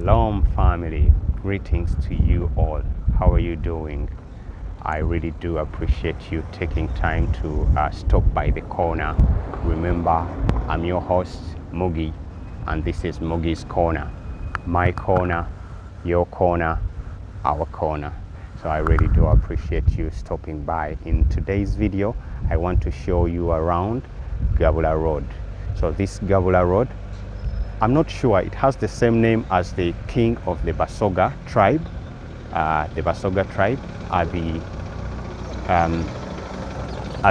Shalom family, greetings to you all. How are you doing? I really do appreciate you taking time to stop by the corner. Remember, I'm your host, Mugi, and this is Mugi's Corner. My corner, your corner, our corner. So I really do appreciate you stopping by. In today's video, I want to show you around Gabula Road. So this Gabula Road, I'm not sure, it has the same name as the king of the Basoga tribe. The Basoga tribe are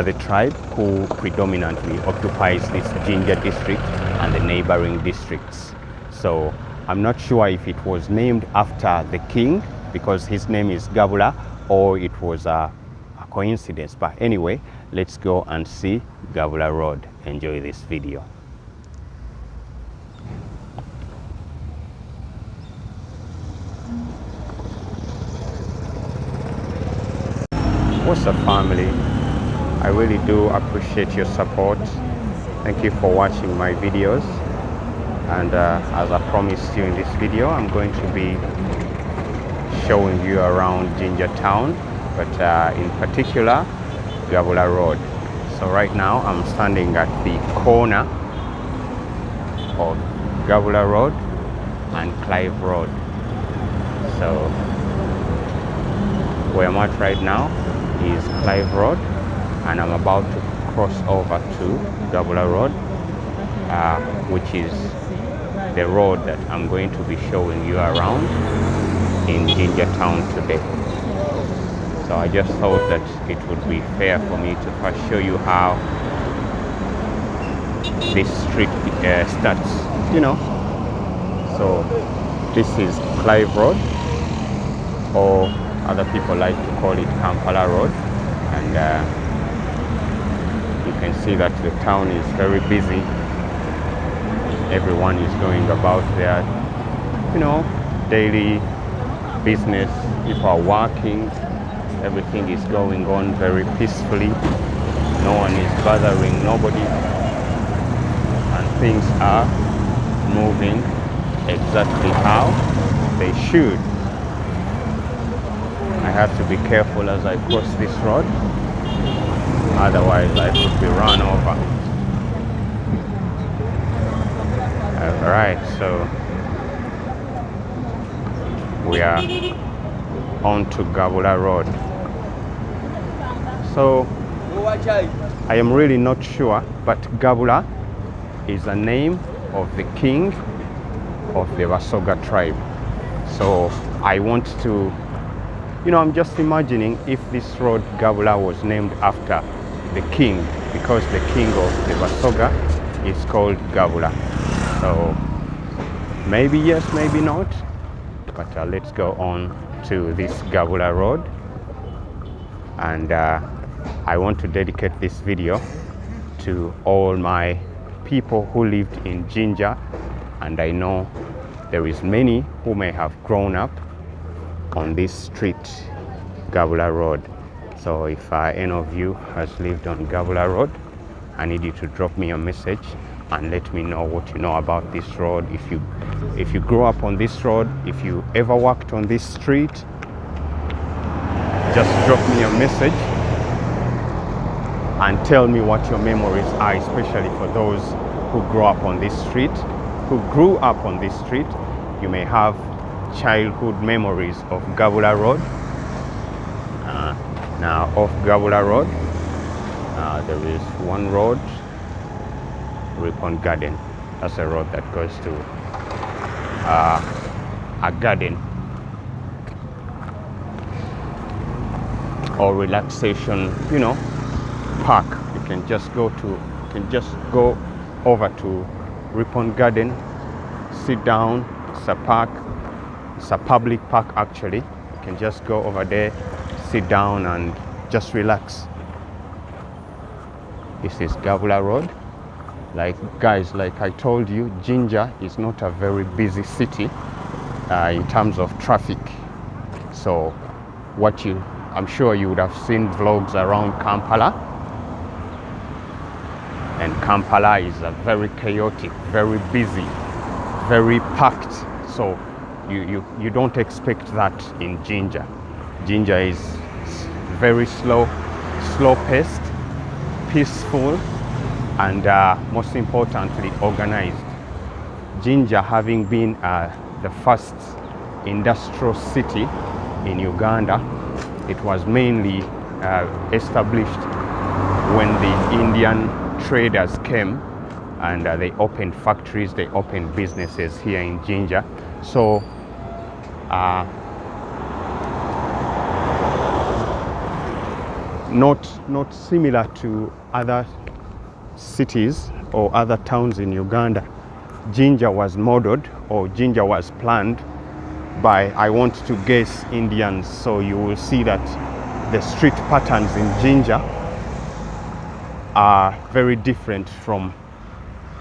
the tribe who predominantly occupies this Jinja district and the neighboring districts. So I'm not sure if it was named after the king because his name is Gabula, or it was a coincidence. But anyway, let's go and see Gabula Road. Enjoy this video. What's up family? I really do appreciate your support. Thank you for watching my videos, and as I promised you in this video, I'm going to be showing you around Jinja town, but in particular Gabula Road. So right now I'm standing at the corner of Gabula Road and Clive Road. So where I'm at right now is Clive Road, and I'm about to cross over to Gabula Road, which is the road that I'm going to be showing you around in Jinja town today. So I just thought that it would be fair for me to first show you how this street starts, you know. So this is Clive Road, or other people like to call it Kampala Road, and you can see that the town is very busy. Everyone is going about their, daily business. People are working. Everything is going on very peacefully. No one is bothering nobody, and things are moving exactly how they should. I have to be careful as I cross this road, otherwise I could be run over. Alright, so we are on to Gabula Road. So I am really not sure, but Gabula is a name of the king of the Basoga tribe. So I want to, I'm just imagining if this road Gabula was named after the king, because the king of the Basoga is called Gabula. So maybe yes, maybe not, but let's go on to this Gabula Road, and I want to dedicate this video to all my people who lived in Jinja, and I know there is many who may have grown up on this street, Gabula Road. So if any of you has lived on Gabula Road, I need you to drop me a message and let me know what you know about this road. If you grew up on this road, if you ever walked on this street, just drop me a message and tell me what your memories are, especially for those who grew up on this street. You may have childhood memories of Gabula Road. Now off Gabula Road, there is one road, Ripon Garden. That's a road that goes to a garden or relaxation, park. You can just go over to Ripon Garden, sit down. It's a park. It's a public park actually. You can just go over there, sit down and just relax. This is Gabula Road. Like I told you, Jinja is not a very busy city in terms of traffic. So I'm sure you would have seen vlogs around Kampala, and Kampala is a very chaotic, very busy, very packed. So you don't expect that in Jinja. Jinja is very slow paced, peaceful, and most importantly organized. Jinja, having been the first industrial city in Uganda, it was mainly established when the Indian traders came and they opened factories, they opened businesses here in Jinja. So not similar to other cities or other towns in Uganda. Jinja was modeled, or Jinja was planned by, I want to guess, Indians. So you will see that the street patterns in Jinja are very different from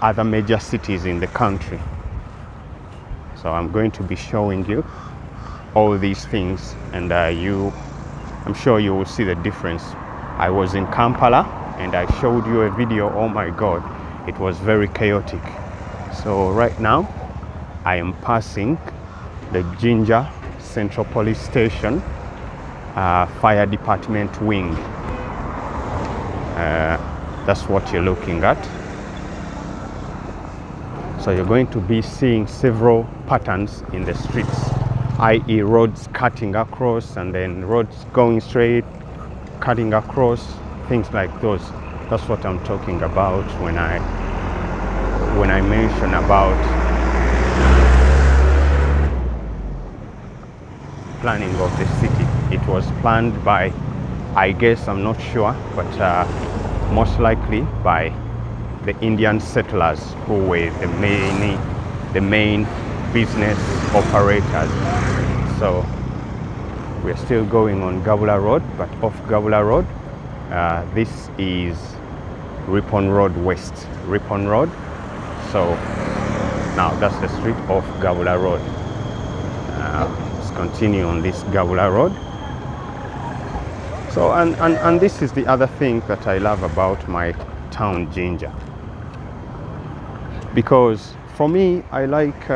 other major cities in the country. So I'm going to be showing you all these things, and I'm sure you will see the difference. I was in Kampala and I showed you a video. Oh my God, it was very chaotic. So right now I am passing the Jinja Central Police Station Fire Department wing. That's what you're looking at. So you're going to be seeing several patterns in the streets, i.e. roads cutting across and then roads going straight, cutting across, things like those. That's what I'm talking about when I mention about planning of the city. It was planned by, I guess, I'm not sure, but most likely by the Indian settlers who were the main business operators. So we're still going on Gabula Road, but off Gabula Road, this is Ripon Road West, Ripon Road. So now that's the street off Gabula Road. Let's continue on this Gabula Road. So and this is the other thing that I love about my town, Jinja, because for me, I like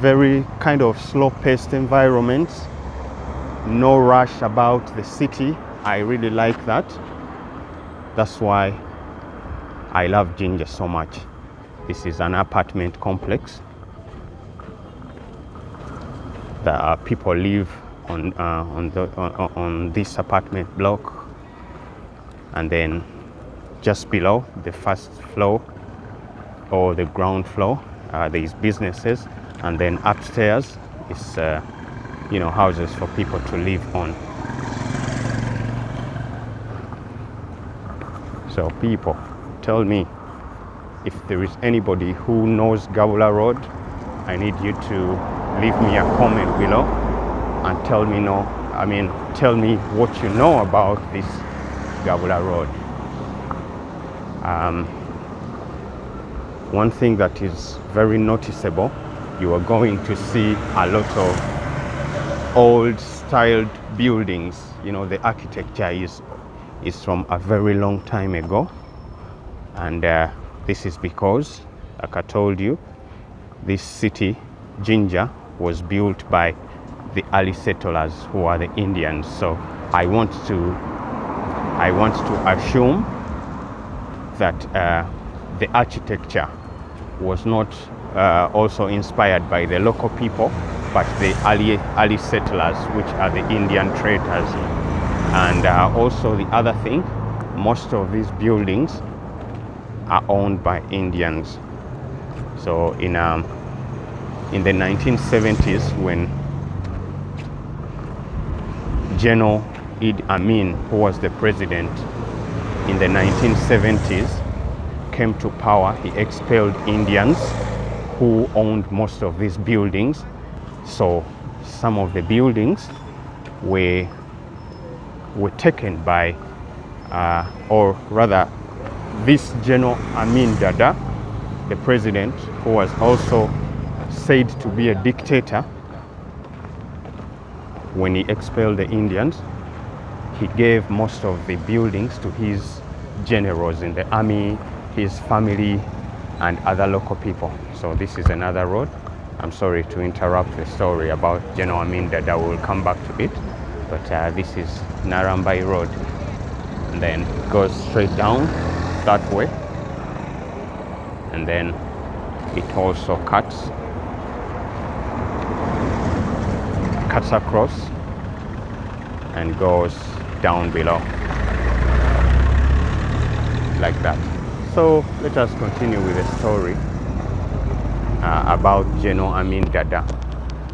very kind of slow-paced environments, no rush about the city. I really like that. That's why I love Jinja so much. This is an apartment complex that people live on this apartment block, and then just below the first floor or the ground floor, there is businesses, and then upstairs is houses for people to live on. So people, tell me if there is anybody who knows Gabula Road. I need you to leave me a comment below and tell me what you know about this Gabula Road. One thing that is very noticeable, you are going to see a lot of old styled buildings. The architecture is from a very long time ago, and this is because, like I told you, this city, Jinja, was built by the early settlers, who are the Indians. So I want to assume that the architecture was not also inspired by the local people, but the early settlers, which are the Indian traders. And also the other thing, most of these buildings are owned by Indians. So in the 1970s, when General Idi Amin, who was the president in the 1970s, came to power, he expelled Indians who owned most of these buildings. So some of the buildings were taken by, or rather, this General Amin Dada, the president, who was also said to be a dictator. When he expelled the Indians, he gave most of the buildings to his generals in the army, his family, and other local people. So this is another road I'm sorry to interrupt the story about General Amin Dada. We'll come back to it. But this is Narambai Road, and then goes straight down that way, and then it also cuts across and goes down below like that. So let us continue with the story about General Amin Dada.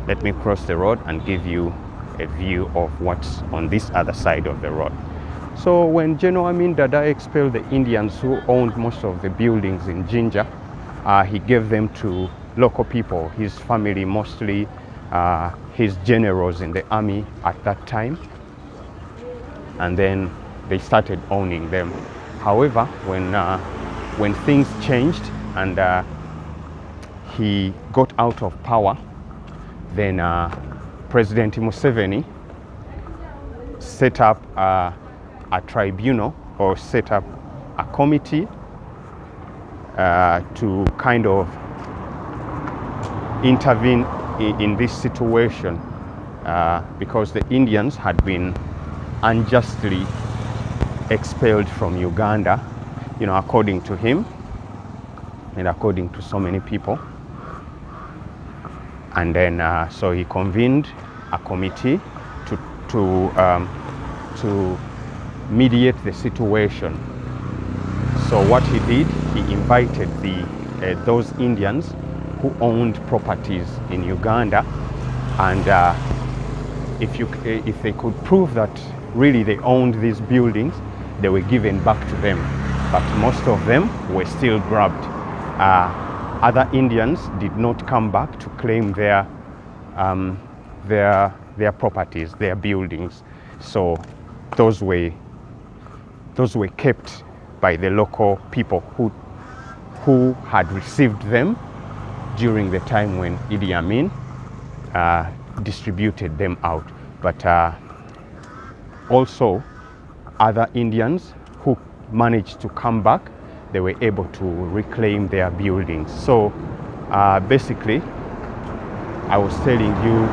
Let me cross the road and give you a view of what's on this other side of the road. So when General Amin Dada expelled the Indians who owned most of the buildings in Jinja, he gave them to local people, his family, mostly his generals in the army at that time, and then they started owning them. However, when things changed and he got out of power, then President Museveni set up a tribunal, or set up a committee to kind of intervene in this situation, because the Indians had been unjustly expelled from Uganda, according to him and according to so many people. And then so he convened a committee to mediate the situation. So what he did, he invited those Indians who owned properties in Uganda, and if they could prove that really they owned these buildings, they were given back to them. But most of them were still grabbed. Other Indians did not come back to claim their properties, their buildings. So those were kept by the local people who had received them during the time when Idi Amin distributed them out. But also other Indians who managed to come back, they were able to reclaim their buildings. So basically, I was telling you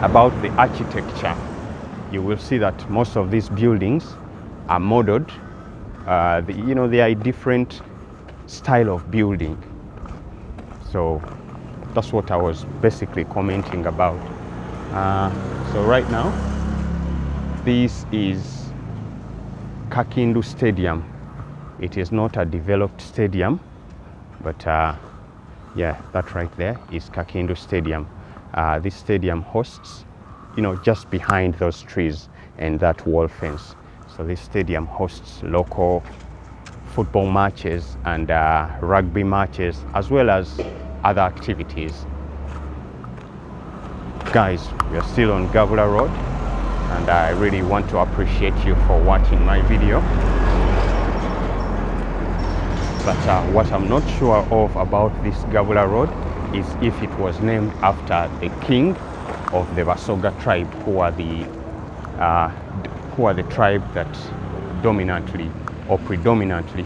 about the architecture. You will see that most of these buildings are modeled. They are a different style of building. So that's what I was basically commenting about. So right now, this is Kakindu Stadium. It is not a developed stadium, but yeah, that right there is Kakindu Stadium. This stadium hosts, just behind those trees and that wall fence. So this stadium hosts local football matches and rugby matches, as well as other activities. Guys, we are still on Gabula Road, and I really want to appreciate you for watching my video. But what I'm not sure of about this Gabula Road is if it was named after the king of the Basoga tribe, who are the tribe that dominantly or predominantly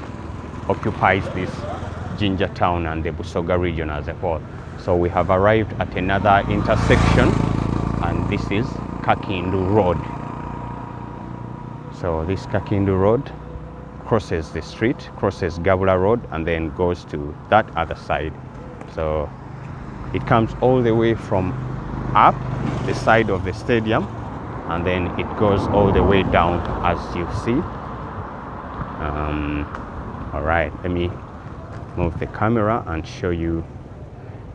occupies this Jinja town and the Busoga region as a whole. So we have arrived at another intersection, and this is Kakindu Road. So this Kakindu Road crosses the street, crosses Gabula Road, and then goes to that other side. So it comes all the way from up the side of the stadium, and then it goes all the way down, as you see. All right, let me move the camera and show you.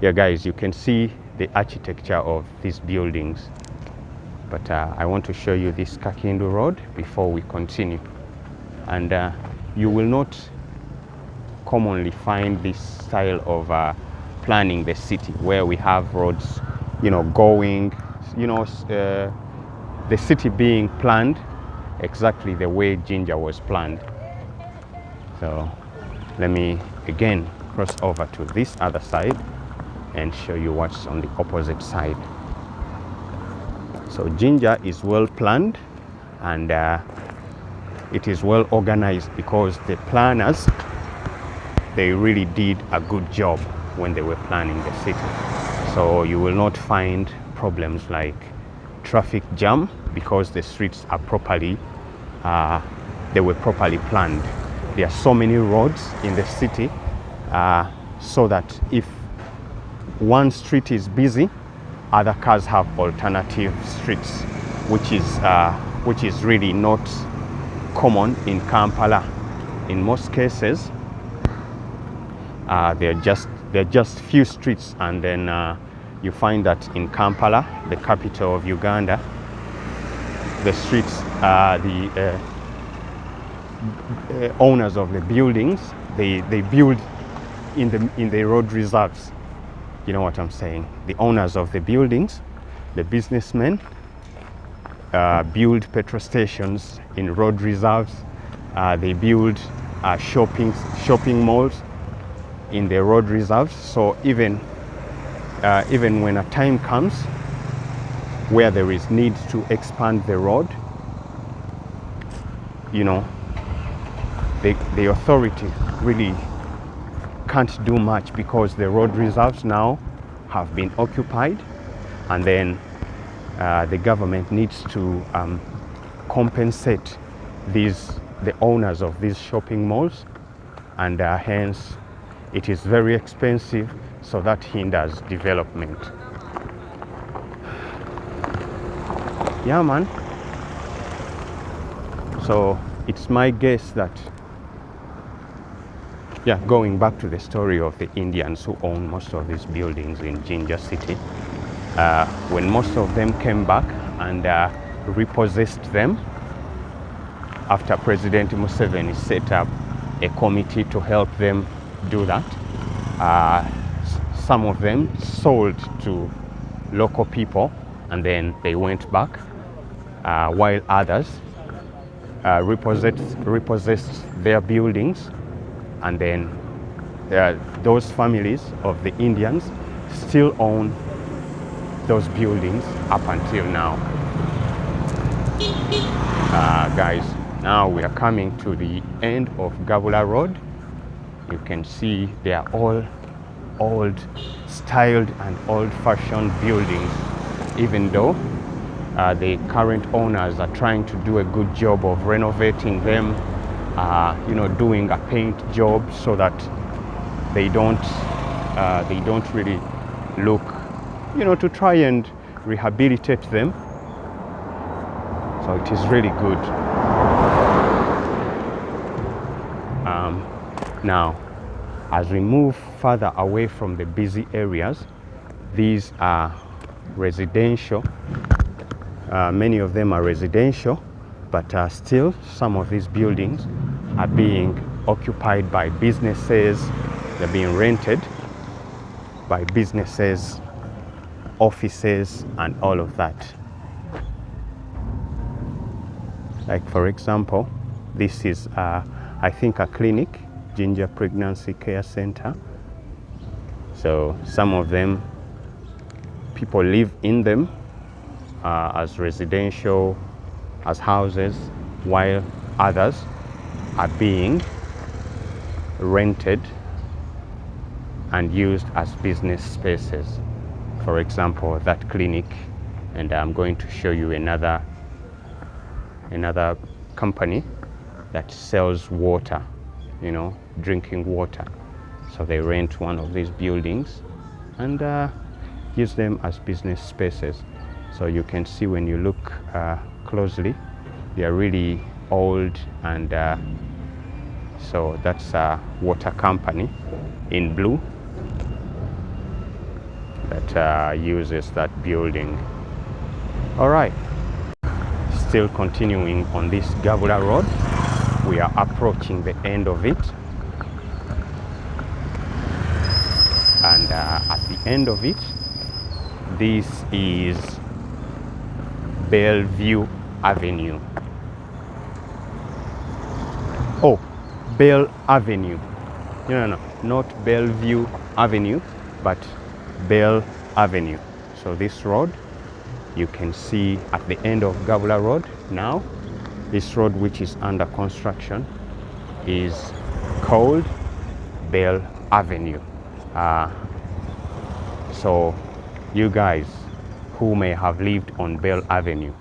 Yeah, guys, you can see the architecture of these buildings. But I want to show you this Kakindu Road before we continue. And you will not commonly find this style of planning the city, where we have roads, going, the city being planned exactly the way Jinja was planned. So let me again cross over to this other side and show you what's on the opposite side. So Jinja is well planned, and it is well organized, because the planners, they really did a good job when they were planning the city. So you will not find problems like traffic jam because the streets are properly, they were properly planned. There are so many roads in the city so that if one street is busy, other cars have alternative streets, which is really not common in Kampala. In most cases, there are just few streets, and then you find that in Kampala, the capital of Uganda, the streets, the owners of the buildings, they build in the road reserves. You know what I'm saying? The owners of the buildings, the businessmen, build petrol stations in road reserves. They build shopping malls in the road reserves. So even when a time comes where there is need to expand the road, you know, the authority really can't do much because the road reserves now have been occupied, and then the government needs to compensate the owners of these shopping malls, and hence it is very expensive, so that hinders development. Yeah, man. So it's my guess that, yeah, going back to the story of the Indians who own most of these buildings in Jinja city, when most of them came back and repossessed them, after President Museveni set up a committee to help them do that, some of them sold to local people and then they went back, while others repossessed their buildings, and then those families of the Indians still own those buildings up until now. Guys, now we are coming to the end of Gabula Road. You can see they are all old styled and old-fashioned buildings, even though the current owners are trying to do a good job of renovating them, you know, doing a paint job so that they don't really look, you know, to try and rehabilitate them. So it is really good. Now, as we move further away from the busy areas, these are residential. Many of them are residential, but still some of these buildings are being occupied by businesses. They're being rented by businesses, offices, and all of that. Like, for example, this is I think a clinic, Jinja Pregnancy Care Center. So some of them, people live in them as residential, as houses, while others are being rented and used as business spaces. For example, that clinic, and I'm going to show you another company that sells water, you know, drinking water. So they rent one of these buildings and use them as business spaces. So you can see when you look closely, they are really old, and so that's a water company in blue that uses that building. All right, still continuing on this Gabula Road, we are approaching the end of it, and at the end of it, this is Bellevue Avenue. Oh, Bell Avenue. No, not Bellevue Avenue, but Bell Avenue. So this road, you can see at the end of Gabula Road now, this road which is under construction is called Bell Avenue. So you guys who may have lived on Bell Avenue,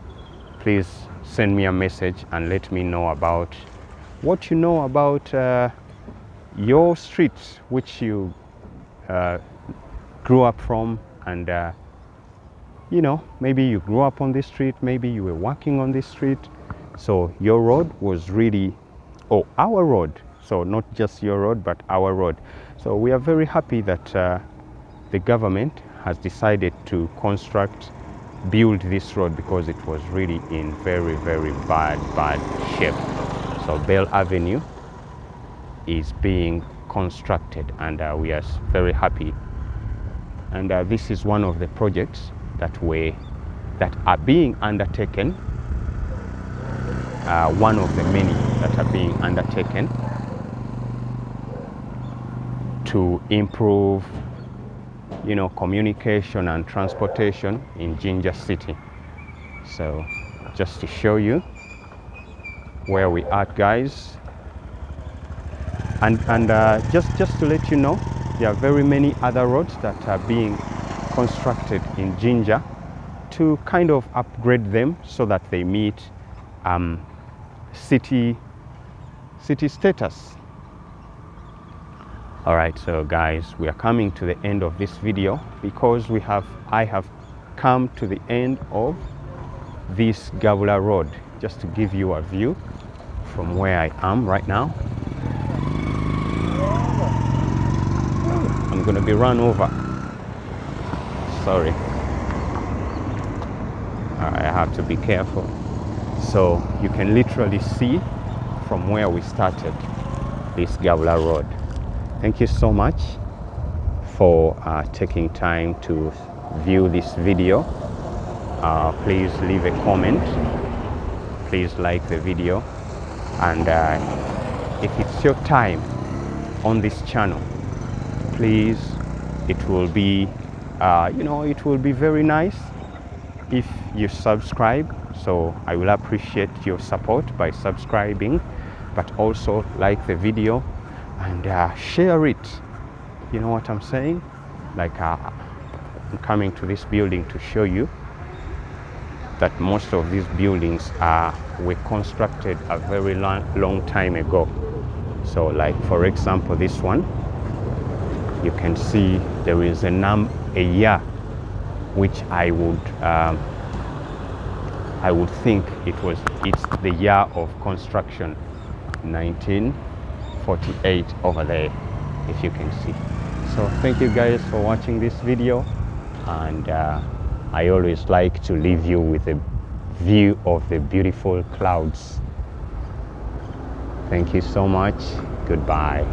please send me a message and let me know about what you know about your streets which you grew up from, and you know, maybe you grew up on this street, maybe you were working on this street, so your road was really, or our road, so not just your road but our road. So we are very happy that the government has decided to build this road, because it was really in very bad shape. So Bell Avenue is being constructed, and we are very happy. And this is one of the projects that are being undertaken, one of the many that are being undertaken to improve, you know, communication and transportation in Jinja city. So just to show you where we are, guys, and just to let you know, there are very many other roads that are being constructed in Jinja to kind of upgrade them so that they meet city status. All right, so guys, we are coming to the end of this video, because I have come to the end of this Gabula road, just to give you a view from where I am right now. I'm gonna be run over. Sorry. I have to be careful. So you can literally see from where we started this Gabula road. Thank you so much for taking time to view this video. Please leave a comment. Please like the video. And if it's your time on this channel, please, it will be, you know, it will be very nice if you subscribe. So I will appreciate your support by subscribing, but also like the video and share it. You know what I'm saying? Like I'm coming to this building to show you that most of these buildings were constructed a very long time ago. So like, for example, this one, you can see there is a year which I would think it's the year of construction, 1948 over there, if you can see. So thank you guys for watching this video, and I always like to leave you with a view of the beautiful clouds. Thank you so much. Goodbye.